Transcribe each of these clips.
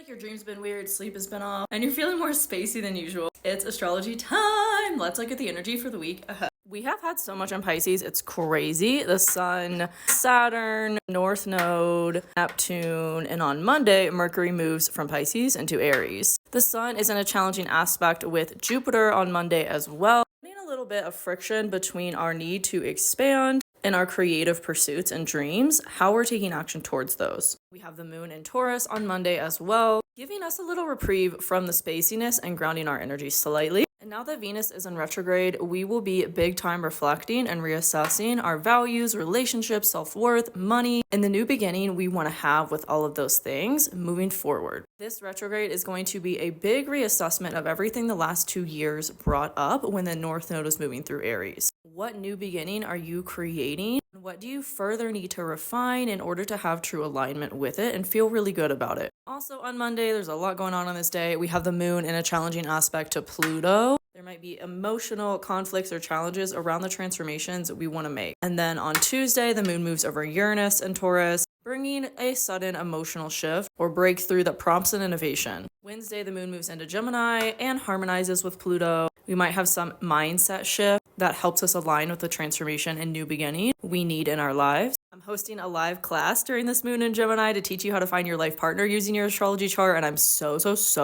Like your dream's been weird, sleep has been off, and you're feeling more spacey than usual. It's astrology time! Let's look at the energy for the week ahead. We have had so much on Pisces, it's crazy. The Sun, Saturn, North Node, Neptune, and on Monday, Mercury moves from Pisces into Aries. The Sun is in a challenging aspect with Jupiter on Monday as well. A little bit of friction between our need to expand and our creative pursuits and dreams, how we're taking action towards those. We have the Moon in Taurus on Monday as well, giving us a little reprieve from the spaciness and grounding our energy slightly. And now that Venus is in retrograde, we will be big time reflecting and reassessing our values, relationships, self-worth, money, and the new beginning we want to have with all of those things moving forward. This retrograde is going to be a big reassessment of everything the last 2 years brought up when the North Node was moving through Aries. What new beginning are you creating? What do you further need to refine in order to have true alignment with it and feel really good about it? Also on Monday, there's a lot going on this day. We have the Moon in a challenging aspect to Pluto. There might be emotional conflicts or challenges around the transformations we want to make. And then on Tuesday, the Moon moves over Uranus and Taurus, bringing a sudden emotional shift or breakthrough that prompts an innovation. Wednesday, the Moon moves into Gemini and harmonizes with Pluto. We might have some mindset shift that helps us align with the transformation and new beginning we need in our lives. I'm hosting a live class during this Moon in Gemini to teach you how to find your life partner using your astrology chart, and I'm so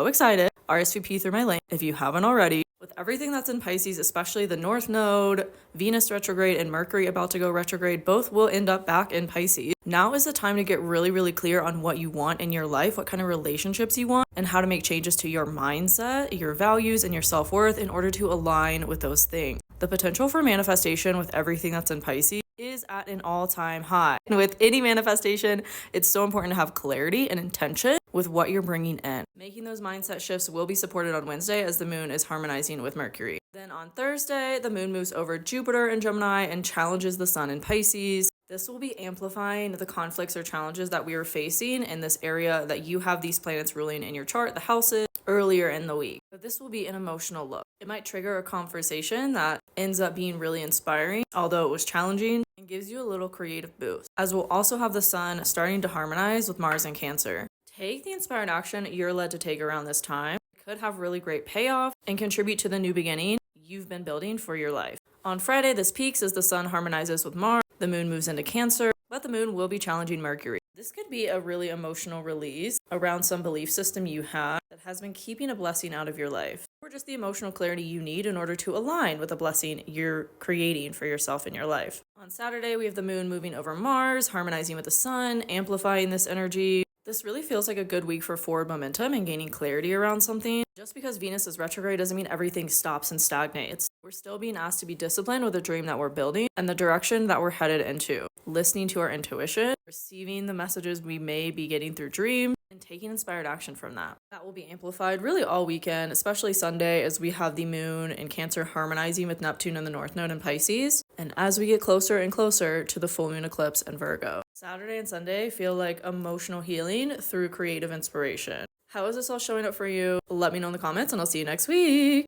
excited. RSVP through my link if you haven't already. With everything that's in Pisces, especially the North Node, Venus retrograde, and Mercury about to go retrograde, both will end up back in Pisces. Now is the time to get really clear on what you want in your life, what kind of relationships you want, and how to make changes to your mindset, your values, and your self-worth in order to align with those things. The potential for manifestation with everything that's in Pisces is at an all-time high. And with any manifestation, it's so important to have clarity and intention with what you're bringing in. Making those mindset shifts will be supported on Wednesday as the Moon is harmonizing with Mercury. Then on Thursday, the Moon moves over Jupiter in Gemini and challenges the Sun in Pisces. This will be amplifying the conflicts or challenges that we are facing in this area that you have these planets ruling in your chart, the houses, earlier in the week. But this will be an emotional look. It might trigger a conversation that ends up being really inspiring, although it was challenging, and gives you a little creative boost. As we'll also have the Sun starting to harmonize with Mars in Cancer. Take the inspired action you're led to take around this time. It could have really great payoff and contribute to the new beginning you've been building for your life. On Friday, this peaks as the Sun harmonizes with Mars. The Moon moves into Cancer, but the Moon will be challenging Mercury. This could be a really emotional release around some belief system you have that has been keeping a blessing out of your life, or just the emotional clarity you need in order to align with the blessing you're creating for yourself in your life. On Saturday, we have the Moon moving over Mars, harmonizing with the Sun, amplifying this energy. This really feels like a good week for forward momentum and gaining clarity around something. Just because Venus is retrograde doesn't mean everything stops and stagnates. We're still being asked to be disciplined with the dream that we're building and the direction that we're headed into. Listening to our intuition, receiving the messages we may be getting through dreams, and taking inspired action from that. That will be amplified really all weekend, especially Sunday as we have the Moon in Cancer harmonizing with Neptune and the North Node in Pisces, and as we get closer and closer to the full moon eclipse in Virgo. Saturday and Sunday feel like emotional healing through creative inspiration. How is this all showing up for you? Let me know in the comments and I'll see you next week.